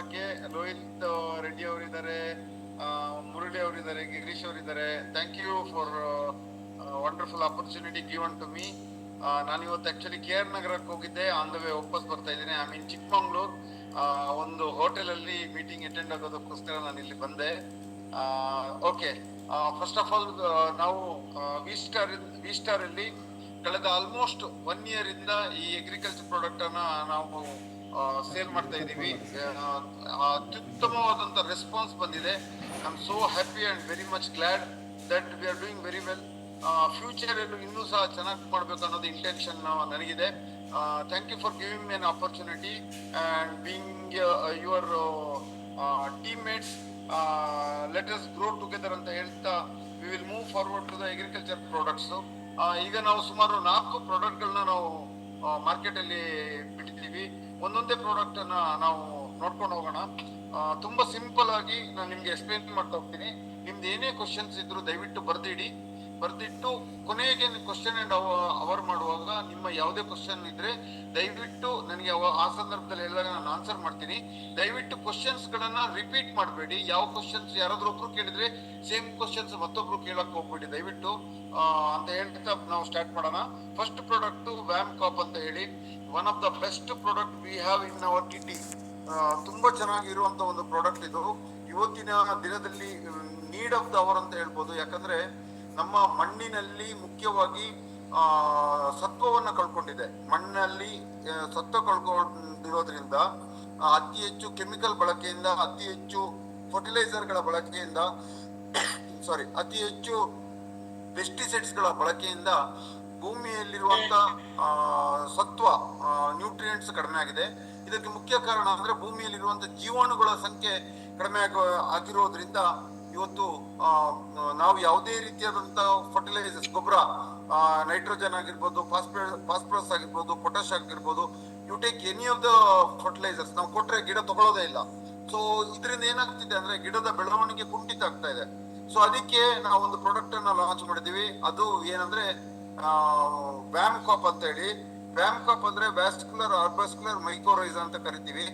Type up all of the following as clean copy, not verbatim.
ಮಾಡೋಕ್ಕೆ ಲೋಹಿತ್ ರೆಡ್ಡಿ ಅವರಿದ್ದಾರೆ, ಮುರಳಿ ಅವರಿದ್ದಾರೆ, ಗಿರೀಶ್ ಅವರಿದ್ದಾರೆ. Thank you for wonderful opportunity given to me. ನಾನು ಇವತ್ತು ಆಕ್ಚುಲಿ KR ನಗರಕ್ಕೆ ಹೋಗಿದ್ದೆ, ಆನ್ ದ ವೇ ವಾಪಸ್ ಬರ್ತಾ ಇದ್ದೀನಿ. I mean Chikmagalur. ಒಂದು ಹೋಟೆಲಲ್ಲಿ ಮೀಟಿಂಗ್ ಅಟೆಂಡ್ ಆಗೋದಕ್ಕೋಸ್ಕರ ನಾನು ಇಲ್ಲಿ ಬಂದೆ. ಓಕೆ, ಫಸ್ಟ್ ಆಫ್ ಆಲ್ ನಾವು ವಿ ಸ್ಟಾರ್ ಅಲ್ಲಿ ಕಳೆದ ಆಲ್ಮೋಸ್ಟ್ 1 year ಇಂದ ಈ ಅಗ್ರಿಕಲ್ಚರ್ ಪ್ರಾಡಕ್ಟ್ ಅನ್ನ ನಾವು ಸೇಲ್ ಮಾಡ್ತಾ ಇದ್ದೀವಿ. ಅತ್ಯುತ್ತಮವಾದಂಥ ರೆಸ್ಪಾನ್ಸ್ ಬಂದಿದೆ. I am so happy and very much glad that we are doing very well. ಫ್ಯೂಚರಲ್ಲೂ ಇನ್ನೂ ಸಹ ಚೆನ್ನಾಗಿ ಮಾಡಬೇಕು ಅನ್ನೋದು ಇಂಟೆನ್ಷನ್ ನನಗಿದೆ. Thank you for giving me an opportunity and being your teammates. Let us grow together ಅಂತ ಹೇಳ್ತಾ we will move forward to the agriculture products. ಈಗ ನಾವು ಸುಮಾರು 4 ಪ್ರಾಡಕ್ಟ್ಗಳನ್ನ ನಾವು ಮಾರ್ಕೆಟಲ್ಲಿ ಬಿಟ್ಟಿದ್ದೀವಿ. ಒಂದೊಂದೇ ಪ್ರಾಡಕ್ಟ್ ಅನ್ನ ನಾವು ನೋಡ್ಕೊಂಡು ಹೋಗೋಣ. ತುಂಬಾ ಸಿಂಪಲ್ ಆಗಿ ನಾನು ನಿಮ್ಗೆ ಎಕ್ಸ್ಪ್ಲೇನ್ ಮಾಡ್ತಾ ಹೋಗ್ತೀನಿ. ನಿಮ್ದು ಏನೇ ಕ್ವಶನ್ಸ್ ಇದ್ರು ದಯವಿಟ್ಟು ಬರ್ದಿಟ್ಟು ಕೊನೆಗೆ ಕ್ವಶನ್ ಅಂಡ್ ಅವರ್ ಮಾಡುವಾಗ ನಿಮ್ಮ ಯಾವುದೇ ಕ್ವಶನ್ ಇದ್ರೆ ದಯವಿಟ್ಟು ನನಗೆ ಆ ಸಂದರ್ಭದಲ್ಲಿ ಹೇಳಿದಾಗ ನಾನು ಆನ್ಸರ್ ಮಾಡ್ತೀನಿ. ದಯವಿಟ್ಟು ಕ್ವಶನ್ಸ್ ಗಳನ್ನ ರಿಪೀಟ್ ಮಾಡಬೇಡಿ. ಯಾವ ಕ್ವಶನ್ಸ್ ಯಾರಾದ್ರೂ ಒಬ್ರು ಕೇಳಿದ್ರೆ ಸೇಮ್ ಕ್ವಶನ್ಸ್ ಮತ್ತೊಬ್ರು ಕೇಳಕ್ ಹೋಗ್ಬೇಡಿ ದಯವಿಟ್ಟು ಅಂತ ಹೇಳ್ತಾ ನಾವು ಸ್ಟಾರ್ಟ್ ಮಾಡೋಣ. ಫಸ್ಟ್ ಪ್ರಾಡಕ್ಟ್ ವ್ಯಾಮ್ಕಾಪ್ ಅಂತ ಹೇಳಿ, one of the best product we have in our kitty. ತುಂಬಾ ಚೆನ್ನಾಗಿರುವಂತ ಒಂದು ಪ್ರಾಡಕ್ಟ್ ಇದು. ಇವತ್ತಿನ ದಿನದಲ್ಲಿ ನೀಡ್ ಆಫ್ ದ ಅವರ್ ಅಂತ ಹೇಳ್ಬೋದು. ಯಾಕಂದ್ರೆ ನಮ್ಮ ಮಣ್ಣಿನಲ್ಲಿ ಮುಖ್ಯವಾಗಿ ಸತ್ವವನ್ನು ಕಳ್ಕೊಂಡಿದೆ. ಮಣ್ಣಲ್ಲಿ ಸತ್ವ ಕಳ್ಕೊಂಡಿರೋದ್ರಿಂದ ಅತಿ ಹೆಚ್ಚು ಕೆಮಿಕಲ್ ಬಳಕೆಯಿಂದ, ಅತಿ ಹೆಚ್ಚು ಫರ್ಟಿಲೈಸರ್ಗಳ ಬಳಕೆಯಿಂದ, ಅತಿ ಹೆಚ್ಚು ಪೆಸ್ಟಿಸೈಡ್ಸ್ಗಳ ಬಳಕೆಯಿಂದ ಭೂಮಿಯಲ್ಲಿರುವಂತ ಸತ್ವ ನ್ಯೂಟ್ರಿಯೆಂಟ್ಸ್ ಕಡಿಮೆ ಆಗಿದೆ. ಇದಕ್ಕೆ ಮುಖ್ಯ ಕಾರಣ ಅಂದ್ರೆ ಭೂಮಿಯಲ್ಲಿರುವಂತ ಜೀವಾಣುಗಳ ಸಂಖ್ಯೆ ಕಡಿಮೆ ಆಗಿರೋದ್ರಿಂದ ಇವತ್ತು ನಾವು ಯಾವುದೇ ರೀತಿಯಾದಂತ ಫರ್ಟಿಲೈಸರ್ಸ್, ಗೊಬ್ಬರ, ನೈಟ್ರೋಜನ್ ಆಗಿರ್ಬೋದು, ಫಾಸ್ಫರಸ್ ಆಗಿರ್ಬೋದು, ಪೊಟ್ಯಾಶ್ ಆಗಿರ್ಬೋದು, you take any of the fertilisers ನಾವು ಕೊಟ್ರೆ ಗಿಡ ತಗೊಳ್ಳೋದೇ ಇಲ್ಲ. ಸೊ ಇದರಿಂದ ಏನಾಗ್ತಿದೆ ಅಂದ್ರೆ ಗಿಡದ ಬೆಳವಣಿಗೆ ಕುಂಠಿತ ಆಗ್ತಾ ಇದೆ. ಸೊ ಅದಕ್ಕೆ ನಾವು ಒಂದು ಪ್ರಾಡಕ್ಟ್ ಅನ್ನ ಲಾಂಚ್ ಮಾಡಿದೀವಿ. ಅದು ಏನಂದ್ರೆ ವ್ಯಾಮ್ಕಾಪ್ ಅಂತ ಹೇಳಿ. ವ್ಯಾಮ್ಕಾಪ್ ಅಂದ್ರೆ ವ್ಯಾಸ್ಕ್ಯುಲರ್ ಆರ್ಬಸ್ಕ್ಯುಲರ್ ಮೈಕೋರೈಸಾ ಅಂತ ಕರಿತೀವಿ.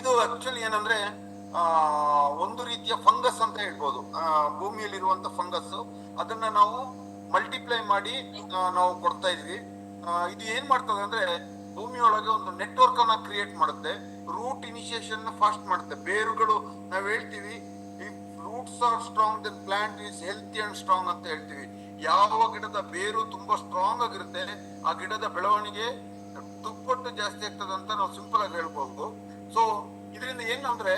ಇದು ಆಕ್ಚುಲಿ ಏನಂದ್ರೆ ಒಂದು ರೀತಿಯ ಫಂಗಸ್ ಅಂತ ಹೇಳ್ಬೋದು. ಭೂಮಿಯಲ್ಲಿರುವಂತ ಫಂಗಸ್, ಅದನ್ನ ನಾವು ಮಲ್ಟಿಪ್ಲೈ ಮಾಡಿ ನಾವು ಕೊಡ್ತಾ ಇದೀವಿ. ಇದು ಏನ್ ಮಾಡ್ತದೆ ಅಂದ್ರೆ ಭೂಮಿಯೊಳಗೆ ಒಂದು ನೆಟ್ವರ್ಕ್ ಅನ್ನ ಕ್ರಿಯೇಟ್ ಮಾಡುತ್ತೆ. ರೂಟ್ ಇನಿಷಿಯೇಷನ್ ಫಾಸ್ಟ್ ಮಾಡುತ್ತೆ. ಬೇರುಗಳು ನಾವು ಹೇಳ್ತೀವಿ, roots are strong then plant is healthy and strong ಅಂತ ಹೇಳ್ತೀವಿ. ಯಾವ ಗಿಡದ ಬೇರು ತುಂಬಾ ಸ್ಟ್ರಾಂಗ್ ಆಗಿರುತ್ತೆ ಆ ಗಿಡದ ಬೆಳವಣಿಗೆ ದುಪ್ಪಟ್ಟು ಜಾಸ್ತಿ ಆಗ್ತದೆ ಅಂತ ನಾವು ಸಿಂಪಲ್ ಆಗಿ ಹೇಳ್ಬಹುದು. ಸೊ ಇದರಿಂದ ಏನಂದ್ರೆ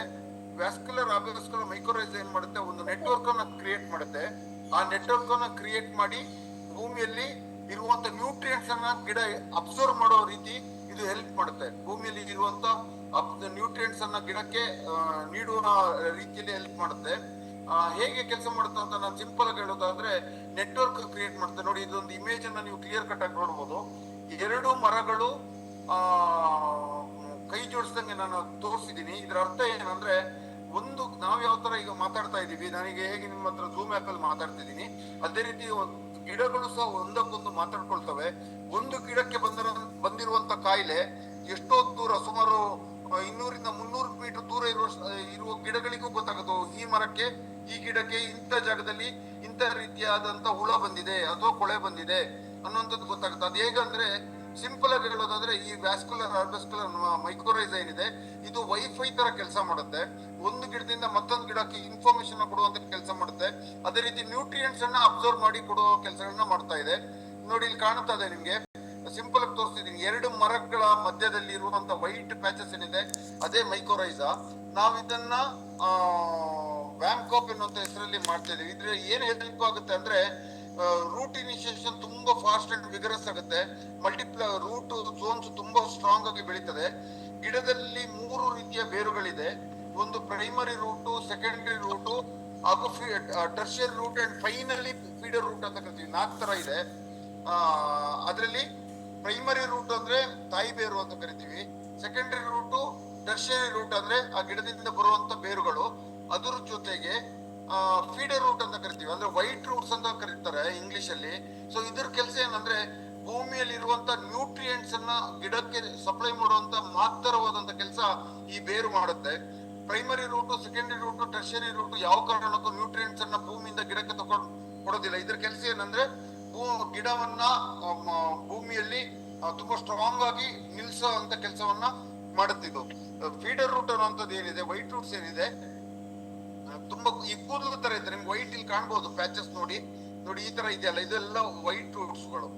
ವ್ಯಾಸ್ಕ್ಯುಲರ್ ಆರ್ಬಸ್ಕ್ಯುಲರ್ ಮೈಕೋರೈಸಾ ಏನ್ ಮಾಡುತ್ತೆ, ಒಂದು ನೆಟ್ವರ್ಕ್ ಅನ್ನ ಕ್ರಿಯೇಟ್ ಮಾಡುತ್ತೆ. ಆ ನೆಟ್ವರ್ಕ್ ಅನ್ನ ಕ್ರಿಯೇಟ್ ಮಾಡಿ ಭೂಮಿಯಲ್ಲಿ ಇರುವಂತ ನ್ಯೂಟ್ರಿಯೆಂಟ್ಸ್ ಅನ್ನ ಗಿಡ ಅಬ್ಸರ್ವ್ ಮಾಡೋ ರೀತಿ ಇದು ಹೆಲ್ಪ್ ಮಾಡುತ್ತೆ. ಭೂಮಿಯಲ್ಲಿ ಇರುವಂತ ನ್ಯೂಟ್ರಿಯೆಂಟ್ಸ್ ಅನ್ನ ಗಿಡಕ್ಕೆ ನೀಡುವ ರೀತಿಯಲ್ಲಿ ಹೆಲ್ಪ್ ಮಾಡುತ್ತೆ. ಹೇಗೆ ಕೆಲಸ ಮಾಡುತ್ತೆ ಅಂತ ನಾನು ಸಿಂಪಲ್ ಆಗಿ ಹೇಳೋದಾದ್ರೆ, ನೆಟ್ವರ್ಕ್ ಕ್ರಿಯೇಟ್ ಮಾಡುತ್ತೆ. ನೋಡಿ, ಇದೊಂದು ಇಮೇಜ್ ಅನ್ನ ನೀವು ಕ್ಲಿಯರ್ ಕಟ್ ಆಗಿ ನೋಡ್ಬೋದು. 2 ಮರಗಳು ಕೈ ಜೋಡಿಸ್ದಂಗೆ ನಾನು ತೋರಿಸಿದೀನಿ. ಇದರ ಅರ್ಥ ಏನಂದ್ರೆ, ಒಂದು ನಾವು ಯಾವ ತರ ಈಗ ಮಾತಾಡ್ತಾ ಇದೀವಿ, ನನಗೆ ಹೇಗೆ ನಿಮ್ಮ ಹತ್ರ ಝೂಮ್ ಆಪ್ ಅಲ್ಲಿ ಮಾತಾಡ್ತಿದ್ದೀನಿ, ಅದೇ ರೀತಿ ಗಿಡಗಳು ಸಹ ಒಂದಕ್ಕೊಂದು ಮಾತಾಡ್ಕೊಳ್ತವೆ. ಒಂದು ಗಿಡಕ್ಕೆ ಬಂದಿರುವಂತ ಕಾಯಿಲೆ ಎಷ್ಟೋ ದೂರ, ಸುಮಾರು 200-300 ಮೀಟರ್ ದೂರ ಇರುವ ಗಿಡಗಳಿಗೂ ಗೊತ್ತಾಗುತ್ತೆ. ಈ ಮರಕ್ಕೆ, ಈ ಗಿಡಕ್ಕೆ ಇಂಥ ಜಾಗದಲ್ಲಿ ಇಂಥ ರೀತಿಯಾದಂತ ಹುಳ ಬಂದಿದೆ ಅಥವಾ ಕೊಳೆ ಬಂದಿದೆ ಅನ್ನುವಂಥದ್ದು ಗೊತ್ತಾಗುತ್ತೆ. ಅದು ಹೇಗಂದ್ರೆ, ಸಿಂಪಲ್ ಆಗಿ ಹೇಳೋದಾದ್ರೆ, ಈ ವ್ಯಾಸ್ಕ್ಯುಲರ್ ಆರ್ಬಸ್ಕ್ಯುಲರ್ ಮೈಕೋರೈಸಾ ಏನಿದೆ, ಇದು ವೈಫೈ ತರ ಕೆಲಸ ಮಾಡುತ್ತೆ. ಒಂದು ಗಿಡದಿಂದ ಮತ್ತೊಂದು ಗಿಡಕ್ಕೆ ಇನ್ಫಾರ್ಮೇಶನ್ ಕೊಡುವಂತ ಕೆಲಸ ಮಾಡುತ್ತೆ. ಅದೇ ರೀತಿ ನ್ಯೂಟ್ರಿಯೆಂಟ್ಸ್ ಅನ್ನ ಅಬ್ಸರ್ವ್ ಮಾಡಿ ಕೊಡುವ ಕೆಲಸಗಳನ್ನ ಮಾಡ್ತಾ ಇದೆ. ನೋಡಿ, ಇಲ್ಲಿ ಕಾಣ್ತಾ ಇದೆ ನಿಮ್ಗೆ, ಸಿಂಪಲ್ ಆಗಿ ತೋರಿಸ್ತಿದ್ದೀನಿ. 2 ಮರಗಳ ಮಧ್ಯದಲ್ಲಿ ಇರುವಂತ ವೈಟ್ ಪ್ಯಾಚಸ್ ಏನಿದೆ ಅದೇ ಮೈಕೋರೈಸಾ. ನಾವು ಇದನ್ನ ವ್ಯಾಮ್ಕಾಪ್ ಎನ್ನುವಂತ ಹೆಸರಲ್ಲಿ ಮಾಡ್ತಾ ಇದೀವಿ. ಇದ್ರೆ ಏನ್ ಹೆಲ್ಪ್ ಆಗುತ್ತೆ ಅಂದ್ರೆ, ರೂಟ್ ಇನಿಷಿಯೇಷನ್ ತುಂಬಾ ಫಾಸ್ಟ್ ಅಂಡ್ ವಿಗರಸ್ ಆಗುತ್ತೆ. ರೂಟ್ ಝೋನ್ಸ್ ತುಂಬಾ ಸ್ಟ್ರಾಂಗ್ ಆಗಿ ಬೆಳೀತದೆ. ಗಿಡದಲ್ಲಿ 3 ರೀತಿಯ ಬೇರುಗಳಿದೆ. ಒಂದು ಪ್ರೈಮರಿ ರೂಟು, ಸೆಕೆಂಡರಿ ರೂಟು ಹಾಗೂ tertiary root and finally feeder root ಅಂತ ಕರಿತೀವಿ. 4 ತರ ಇದೆ. ಅದರಲ್ಲಿ ಪ್ರೈಮರಿ ರೂಟ್ ಅಂದ್ರೆ ತಾಯಿ ಬೇರು ಅಂತ ಕರಿತೀವಿ. ಸೆಕೆಂಡರಿ ರೂಟು, ಟರ್ಷಿಯರಿ ರೂಟ್ ಅಂದ್ರೆ ಆ ಗಿಡದಿಂದ ಬರುವಂತ ಬೇರುಗಳು. ಅದ್ರ ಜೊತೆಗೆ ಫೀಡರ್ ರೂಟ್ ಅಂತ ಕರಿತೀವಿ, ಅಂದ್ರೆ ವೈಟ್ ರೂಟ್ಸ್ ಅಂತ ಕರೀತಾರೆ ಇಂಗ್ಲಿಷ್ ಅಲ್ಲಿ. ಸೊ ಇದ್ರ ಕೆಲಸ ಏನಂದ್ರೆ, ಭೂಮಿಯಲ್ಲಿರುವಂತ ನ್ಯೂಟ್ರಿಯೆಂಟ್ಸ್ ಅನ್ನ ಗಿಡಕ್ಕೆ ಸಪ್ಲೈ ಮಾಡುವಂತ ಮಹತ್ತರವಾದಂತ ಕೆಲಸ ಈ ಬೇರು ಮಾಡುತ್ತೆ. Primary root, secondary root, tertiary root ಯಾವ ಕಾರಣಕ್ಕೂ ನ್ಯೂಟ್ರಿಯೆಂಟ್ಸ್ ಅನ್ನ ಭೂಮಿಯಿಂದ ಗಿಡಕ್ಕೆ ತಗೊಂಡು ಕೊಡೋದಿಲ್ಲ. ಇದ್ರ ಕೆಲಸ ಏನಂದ್ರೆ ಗಿಡವನ್ನ ಭೂಮಿಯಲ್ಲಿ ತುಂಬಾ ಸ್ಟ್ರಾಂಗ್ ಆಗಿ ನಿಲ್ಸೋ ಅಂತ ಕೆಲಸವನ್ನ ಮಾಡುತ್ತಿದ್ದು. ಫೀಡರ್ ರೂಟ್ ಅನ್ನುವಂಥದ್ದು ಏನಿದೆ, ವೈಟ್ ರೂಟ್ಸ್ ಏನಿದೆ, ತುಂಬಾ ಈ ಕೂದಲು ತರ ಇದೆ. ನಿಮ್ಗೆ ವೈಟ್ ಇಲ್ಲಿ ಕಾಣ್ಬೋದು, ಪ್ಯಾಚಸ್ ನೋಡಿ ಈ ತರ ಇದೆಯಲ್ಲ, ಇದೆಲ್ಲ ವೈಟ್ ರೂಟ್ಸ್ ಗಳು.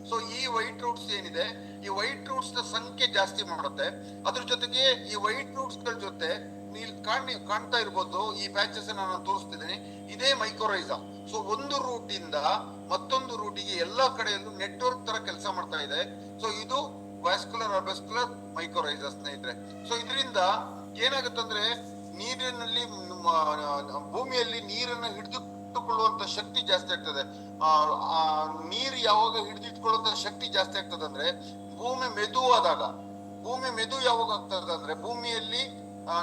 ಸೊ ಈ ವೈಟ್ ರೂಟ್ಸ್ ಏನಿದೆ, ಈ ವೈಟ್ ರೂಟ್ಸ್ ನ ಸಂಖ್ಯೆ ಜಾಸ್ತಿ ಮಾಡುತ್ತೆ. ಅದ್ರ ಜೊತೆಗೆ ಈ ವೈಟ್ ರೂಟ್ಸ್ ಗಳ ಜೊತೆ ನೀವು ಕಾಣ್ತಾ ಇರ್ಬೋದು, ಈ ಪ್ಯಾಚಸ್ ನಾನು ತೋರಿಸ್ತಿದ್ದೀನಿ, ಇದೇ ಮೈಕ್ರೋರೈಸಾ. ಸೊ ಒಂದು ರೂಟ್ ಇಂದ ಮತ್ತೊಂದು ರೂಟಿಗೆ ಎಲ್ಲಾ ಕಡೆಯಲ್ಲೂ ನೆಟ್ವರ್ಕ್ ತರ ಕೆಲಸ ಮಾಡ್ತಾ ಇದೆ. ಸೊ ಇದು ವ್ಯಾಸ್ಕ್ಯುಲರ್ ಆರ್ಬಸ್ಕ್ಯುಲರ್ ಮೈಕ್ರೋರೈಸಾ ಸ್ನೇಹಿತರೆ. ಸೊ ಇದರಿಂದ ಏನಾಗುತ್ತಂದ್ರೆ ನೀರಿನಲ್ಲಿ ಭೂಮಿಯಲ್ಲಿ ನೀರನ್ನ ಹಿಡಿದಿಟ್ಟುಕೊಳ್ಳುವಂತ ಶಕ್ತಿ ಜಾಸ್ತಿ ಆಗ್ತದೆ. ನೀರು ಯಾವಾಗ ಹಿಡಿದಿಟ್ಕೊಳ್ಳುವಂತ ಶಕ್ತಿ ಜಾಸ್ತಿ ಆಗ್ತದೆ ಅಂದ್ರೆ ಭೂಮಿ ಮೆದುವಾದಾಗ. ಭೂಮಿ ಮೆದು ಯಾವಾಗ ಆಗ್ತದೆ ಅಂದ್ರೆ ಭೂಮಿಯಲ್ಲಿ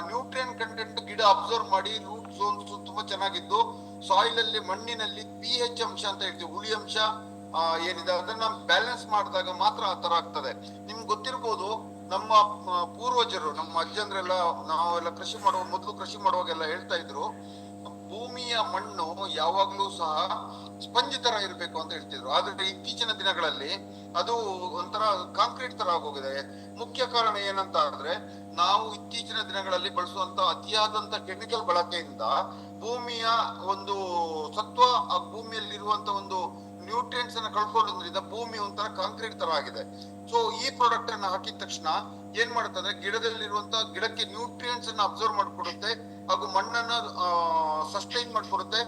ನ್ಯೂಟ್ರಿಯನ್ ಕಂಟೆಂಟ್ ಗಿಡ ಅಬ್ಸರ್ವ್ ಮಾಡಿ ರೂಟ್ ಝೋನ್ಸ್ ತುಂಬಾ ಚೆನ್ನಾಗಿದ್ದು, ಸಾಯಿಲ್ ಅಲ್ಲಿ ಮಣ್ಣಿನಲ್ಲಿ pH ಅಂಶ ಅಂತ ಹೇಳ್ತೀವಿ, ಹುಳಿ ಅಂಶ ಏನಿದೆ ಅದನ್ನ ಬ್ಯಾಲೆನ್ಸ್ ಮಾಡಿದಾಗ ಮಾತ್ರ ಆ ತರ ಆಗ್ತದೆ. ನಿಮ್ಗೆ ಗೊತ್ತಿರ್ಬೋದು, ನಮ್ಮ ಪೂರ್ವಜರು, ನಮ್ಮ ಅಜ್ಜಂದ್ರೆಲ್ಲ, ನಾವೆಲ್ಲ ಮೊದಲು ಕೃಷಿ ಮಾಡುವಾಗೆಲ್ಲ ಹೇಳ್ತಾ ಇದ್ರು, ಭೂಮಿಯ ಮಣ್ಣು ಯಾವಾಗ್ಲೂ ಸಹ ಸ್ಪಂಜ್ ತರ ಇರಬೇಕು ಅಂತ ಹೇಳ್ತಿದ್ರು. ಆದ್ರೆ ಇತ್ತೀಚಿನ ದಿನಗಳಲ್ಲಿ ಅದು ಒಂಥರ ಕಾಂಕ್ರೀಟ್ ತರ ಆಗೋಗಿದೆ. ಮುಖ್ಯ ಕಾರಣ ಏನಂತ ಆದ್ರೆ ನಾವು ಇತ್ತೀಚಿನ ದಿನಗಳಲ್ಲಿ ಬಳಸುವಂತ ಅತಿಯಾದಂತ ಕೆಮಿಕಲ್ ಬಳಕೆಯಿಂದ ಭೂಮಿಯ ಒಂದು ಸತ್ವ, ಆ ಭೂಮಿಯಲ್ಲಿರುವಂತ ಒಂದು ನ್ಯೂಟ್ರಿಯೆಂಟ್ಸ್ ಅನ್ನ ಕಳ್ಕೊಳ್ಳೋದ್ರಿಂದ ಭೂಮಿ ಒಂಥರ ಕಾಂಕ್ರೀಟ್ ತರ ಆಗಿದೆ. ಸೊ ಈ ಪ್ರಾಡಕ್ಟ್ ಅನ್ನ ಹಾಕಿದ ತಕ್ಷಣ ಏನ್ ಮಾಡುತ್ತೆ ಅಂದ್ರೆ ಗಿಡಕ್ಕೆ ನ್ಯೂಟ್ರಿಯೆಂಟ್ಸ್ ಅನ್ನ ಅಬ್ಸರ್ವ್ ಮಾಡ್ಕೊಡುತ್ತೆ, ಹಾಗೂ ಮಣ್ಣನ್ನ ಸಸ್ಟೈನ್ ಮಾಡ್ಕೊಡುತ್ತೆ,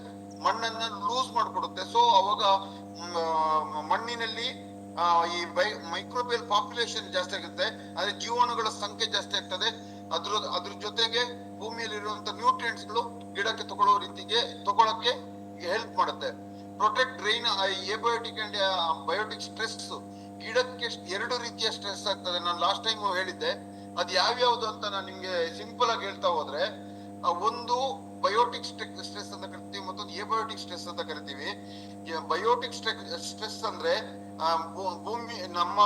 ಮಣ್ಣನ್ನ ಲೂಸ್ ಮಾಡ್ಕೊಡುತ್ತೆ. ಸೊ ಅವಾಗ ಮಣ್ಣಿನಲ್ಲಿ ಈ ಮೈಕ್ರೋಬಿಯಲ್ ಪಾಪ್ಯುಲೇಷನ್ ಜಾಸ್ತಿ ಆಗುತ್ತೆ, ಅದೇ ಜೀವಾಣುಗಳ ಸಂಖ್ಯೆ ಜಾಸ್ತಿ ಆಗ್ತದೆ. ಅದ್ರ ಜೊತೆಗೆ ಭೂಮಿಯಲ್ಲಿರುವಂತ ನ್ಯೂಟ್ರಿಯೆಂಟ್ಸ್ ಗಳು ಗಿಡಕ್ಕೆ ತಗೊಳಕ್ಕೆ ಹೆಲ್ಪ್ ಮಾಡುತ್ತೆ. Protect drain abiotic and biotic stress. ಗಿಡಕ್ಕೆ 2 ರೀತಿಯ ಸ್ಟ್ರೆಸ್ ಆಗ್ತದೆ. ನಾನು ಲಾಸ್ಟ್ ಟೈಮ್ ಹೇಳಿದ್ದೆ, ಅದು ಯಾವ್ಯಾವ್ದು ಅಂತ ನಾನು ನಿಮ್ಗೆ ಸಿಂಪಲ್ ಆಗಿ ಹೇಳ್ತಾ ಹೋದ್ರೆ, ಒಂದು ಬಯೋಟಿಕ್ ಸ್ಟ್ರೆಸ್ ಅಂತ ಕರಿತೀವಿ, ಮತ್ತೊಂದು ಏಬಯೋಟಿಕ್ ಸ್ಟ್ರೆಸ್ ಅಂತ ಕರಿತೀವಿ. ಬಯೋಟಿಕ್ ಸ್ಟ್ರೆಸ್ ಅಂದ್ರೆ ನಮ್ಮ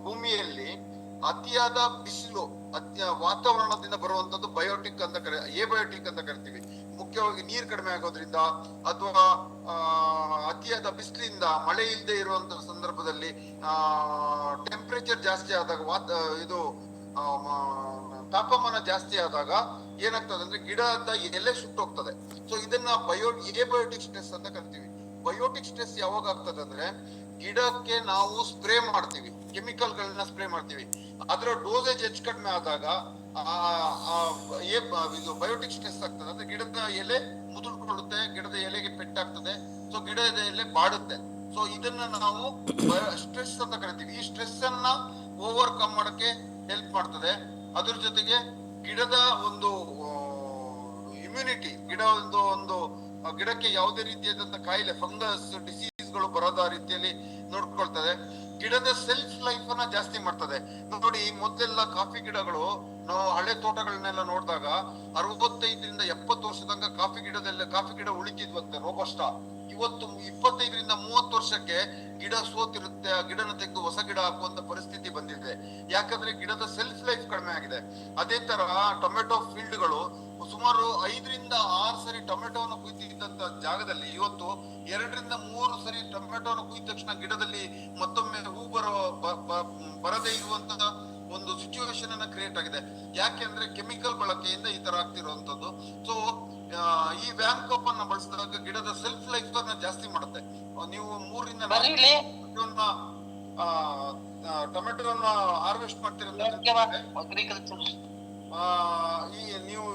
ಭೂಮಿಯಲ್ಲಿ ಅತಿಯಾದ ಬಿಸಿಲು, ವಾತಾವರಣದಿಂದ ಬರುವಂತದ್ದು ಬಯೋಟಿಕ್ ಅಂತ ಏಬಯೋಟಿಕ್ ಅಂತ ಕರಿತೀವಿ. ಮುಖ್ಯವಾಗಿ ನೀರು ಕಡಿಮೆ ಆಗೋದ್ರಿಂದ ಅಥವಾ ಅತಿಯಾದ ಬಿಸಿಲಿಂದ, ಮಳೆ ಇಲ್ಲದೆ ಇರುವಂತ ಸಂದರ್ಭದಲ್ಲಿ, ಟೆಂಪರೇಚರ್ ಜಾಸ್ತಿ ಆದಾಗ, ತಾಪಮಾನ ಜಾಸ್ತಿ ಆದಾಗ ಏನಾಗ್ತದೆ ಅಂದ್ರೆ ಗಿಡದ ಎಲೆ ಸುಟ್ಟೋಗ್ತದೆ. ಸೊ ಇದನ್ನ ಏಬಯೋಟಿಕ್ ಸ್ಟ್ರೆಸ್ ಅಂತ ಕರಿತೀವಿ. ಬಯೋಟಿಕ್ ಸ್ಟ್ರೆಸ್ ಯಾವಾಗ ಆಗ್ತದೆ ಅಂದ್ರೆ ಗಿಡಕ್ಕೆ ನಾವು ಸ್ಪ್ರೇ ಮಾಡ್ತೀವಿ, ಕೆಮಿಕಲ್ ಗಳನ್ನ ಸ್ಪ್ರೇ ಮಾಡ್ತೀವಿ, ಅದರ ಡೋಸೇಜ್ ಹೆಚ್ಚು ಕಡಿಮೆ ಆದಾಗ ಇದು ಬಯೋಟಿಕ್ ಸ್ಟ್ರೆಸ್ ಆಗ್ತದೆ. ಅಂದ್ರೆ ಗಿಡದ ಎಲೆ ಮುದುಡ್ಕೊಳ್ಳುತ್ತೆ, ಗಿಡದ ಎಲೆಗೆ ಪೆಟ್ಟಾಗ್ತದೆ, ಸೊ ಗಿಡದ ಎಲೆ ಬಾಡುತ್ತೆ. ಸೊ ಇದನ್ನ ನಾವು ಸ್ಟ್ರೆಸ್ ಅಂತ ಕರಿತೀವಿ. ಈ ಸ್ಟ್ರೆಸ್ ಅನ್ನ ಓವರ್ಕಮ್ ಮಾಡಕ್ಕೆ ಹೆಲ್ಪ್ ಮಾಡ್ತದೆ. ಅದ್ರ ಜೊತೆಗೆ ಗಿಡದ ಒಂದು ಇಮ್ಯುನಿಟಿ, ಗಿಡಕ್ಕೆ ಯಾವುದೇ ರೀತಿಯಾದಂತ ಕಾಯಿಲೆ, ಫಂಗಸ್ ಡಿಸೀಸ್ ಗಳು ಬರದ ರೀತಿಯಲ್ಲಿ ನೋಡ್ಕೊಳ್ತದೆ. ಗಿಡದ ಸೆಲ್ಫ್ ಲೈಫ್ ಅನ್ನ ಜಾಸ್ತಿ ಮಾಡ್ತದೆ. ನೋಡಿ, ಮೊದಲೆಲ್ಲ ಕಾಫಿ ಗಿಡಗಳು, ನಾವು ಹಳೆ ತೋಟಗಳನ್ನೆಲ್ಲ ನೋಡಿದಾಗ 65ರಿಂದ 70 ವರ್ಷ ತನಕ ಕಾಫಿ ಗಿಡ ಉಳಿತಿದ್ವಂತೆ, ರೋಬಸ್ಟಾ. ಇವತ್ತು 25ರಿಂದ 30 ವರ್ಷಕ್ಕೆ ಗಿಡ ಸೋತಿರುತ್ತೆ, ಆ ಗಿಡನ ತೆಗೆದು ಹೊಸ ಗಿಡ ಹಾಕುವಂತ ಪರಿಸ್ಥಿತಿ ಬಂದಿದೆ. ಯಾಕಂದ್ರೆ ಗಿಡದ ಸೆಲ್ಫ್ ಲೈಫ್ ಕಡಿಮೆ ಆಗಿದೆ. ಅದೇ ತರ ಟೊಮೆಟೊ ಫೀಲ್ಡ್ಗಳು ಸುಮಾರು 5ರಿಂದ 6 ಸರಿ ಟೊಮೆಟೊವನ್ನು ಕುಯ್ತಿದ್ದಂತ ಜಾಗದಲ್ಲಿ ಇವತ್ತು 2ರಿಂದ 3 ಸರಿ ಟೊಮೆಟೊವನ್ನು ಕುಯ್ದ ತಕ್ಷಣ ಗಿಡದಲ್ಲಿ ಮತ್ತೊಮ್ಮೆ ಹೂ ಬರದೇ ಇರುವಂತಹ ಒಂದು ಸಿಚುವೇಶನ್ ಅನ್ನ ಕ್ರಿಯೇಟ್ ಆಗಿದೆ. ಯಾಕೆಂದ್ರೆ ಕೆಮಿಕಲ್ ಬಳಕೆಯಿಂದ ಈ ತರ ಆಗ್ತಿರುವಂತದ್ದು. ಸೊ ಈ ವ್ಯಾಂಕೋಪ್ ಅನ್ನ ಬಳಸಿದಾಗ ಗಿಡದ ಸೆಲ್ಫ್ ಲೈಫ್ ಅನ್ನ ಜಾಸ್ತಿ ಮಾಡುತ್ತೆ. ನೀವು 3ರಿಂದ 4 ಟೊಮೆಟೊನ ಹಾರ್ವೆಸ್ಟ್ ಮಾಡ್ತಿರೋದು, ನೀವು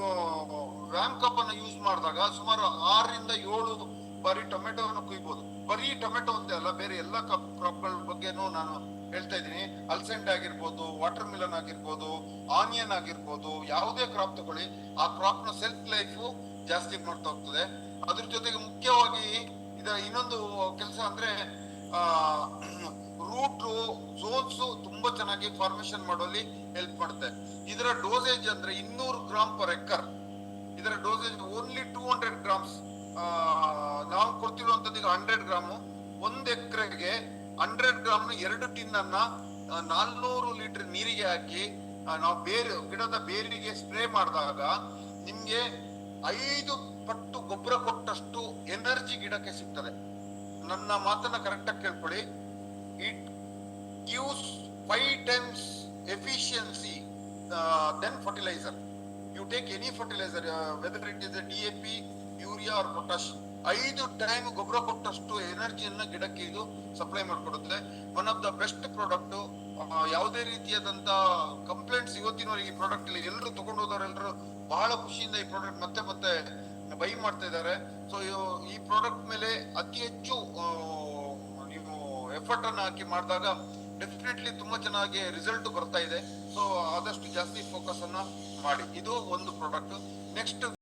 ವ್ಯಾಂಕಪ್ ಅನ್ನ ಯೂಸ್ ಮಾಡಿದಾಗ ಸುಮಾರು 6ರಿಂದ 7 ಬಾರಿ ಟೊಮೆಟೊವನ್ನು ಕುಯ್ಬೋದು. ಬರೀ ಟೊಮೆಟೊ ಒಂದೇ ಅಲ್ಲ, ಬೇರೆ ಎಲ್ಲಾ ಕ್ರಾಪ್ಗಳ ಬಗ್ಗೆನೂ ನಾನು ಹೇಳ್ತಾ ಇದ್ದೀನಿ. ಅಲ್ಸೆಂಡ್ ಆಗಿರ್ಬೋದು, ವಾಟರ್ ಮಿಲನ್ ಆಗಿರ್ಬೋದು, ಆನಿಯನ್ ಆಗಿರ್ಬೋದು, ಯಾವುದೇ ಕ್ರಾಪ್ ತಗೊಳ್ಳಿ, ಆ ಕ್ರಾಪ್ ನ ಸೆಲ್ಫ್ ಲೈಫ್ ಜಾಸ್ತಿ ಮಾಡ್ತಾ ಹೋಗ್ತದೆ. ಅದ್ರ ಜೊತೆಗೆ ಮುಖ್ಯವಾಗಿ ಇನ್ನೊಂದು ಕೆಲಸ ಅಂದ್ರೆ ರೂಟ್ ಝೋನ್ಸ್ ತುಂಬಾ ಚೆನ್ನಾಗಿ ಫಾರ್ಮೇಶನ್ ಮಾಡೋಲ್ಲಿ ಹೆಲ್ಪ್ ಮಾಡುತ್ತೆ. ಇದರ ಡೋಸೇಜ್ ಅಂದ್ರೆ 200 ಗ್ರಾಮ್ ಪರ್ ಎಕರ್. ಇದರ ಡೋಸೇಜ್ ಓನ್ಲಿ 200 ಗ್ರಾಮ್ಸ್. ನಾವು ಕೊಡ್ತಿರುವಂತದ್ದು ಈಗ 100 ಗ್ರಾಮು. 1 ಎಕರೆಗೆ 100 ಗ್ರಾಮ್ 2 ಟಿನ್ ಅನ್ನ 400 ಲೀಟರ್ ನೀರಿಗೆ ಹಾಕಿ ನಾವು ಗಿಡದ ಬೇರಿಗೆ ಸ್ಪ್ರೇ ಮಾಡಿದಾಗ ನಿಮ್ಗೆ 5 ಪಟ್ಟು ಗೊಬ್ಬರ ಕೊಟ್ಟಷ್ಟು ಎನರ್ಜಿ ಗಿಡಕ್ಕೆ ಸಿಗ್ತದೆ. ನನ್ನ ಮಾತನ್ನ ಕರೆಕ್ಟ್ ಆಗಿ ಕೇಳ್ಕೊಳ್ಳಿ. It gives 5 times efficiency than fertilizer. You take any fertilizer, whether it is a DAP, urea or potash, 5 time ಗೊಬ್ಬರ ಕೊಟ್ಟಷ್ಟು ಎನರ್ಜಿಯನ್ನ ಗಿಡಕ್ಕೆ ಇದು ಸಪ್ಲೈ ಮಾಡಿಕೊಡುತ್ತೆ. One of the best product. ಯಾವುದೇ ರೀತಿಯಾದಂತ ಕಂಪ್ಲೇಂಟ್ಸ್ ಇವತ್ತಿನವರೆಗೆ ಈ ಪ್ರಾಡಕ್ಟ್ ಇಲ್ಲಿ ಎಲ್ಲರೂ ತಗೊಂಡು ಹೋದವರೆಲ್ಲರೂ ಬಹಳ ಖುಷಿಯಿಂದ ಈ ಪ್ರಾಡಕ್ಟ್ ಮತ್ತೆ ಮತ್ತೆ ಬೈ ಮಾಡ್ತಾ ಇದ್ದಾರೆ. ಸೊ ಈ ಪ್ರಾಡಕ್ಟ್ ಮೇಲೆ ಅತಿ ಹೆಚ್ಚು ನೀವು ಎಫರ್ಟ್ ಅನ್ನ ಹಾಕಿ ಮಾಡಿದಾಗ ಡೆಫಿನೆಟ್ಲಿ ತುಂಬಾ ಚೆನ್ನಾಗಿ ರಿಸಲ್ಟ್ ಬರ್ತಾ ಇದೆ. ಸೊ ಆದಷ್ಟು ಜಾಸ್ತಿ ಫೋಕಸ್ ಅನ್ನ ಮಾಡಿ. ಇದು ಒಂದು ಪ್ರಾಡಕ್ಟ್. ನೆಕ್ಸ್ಟ್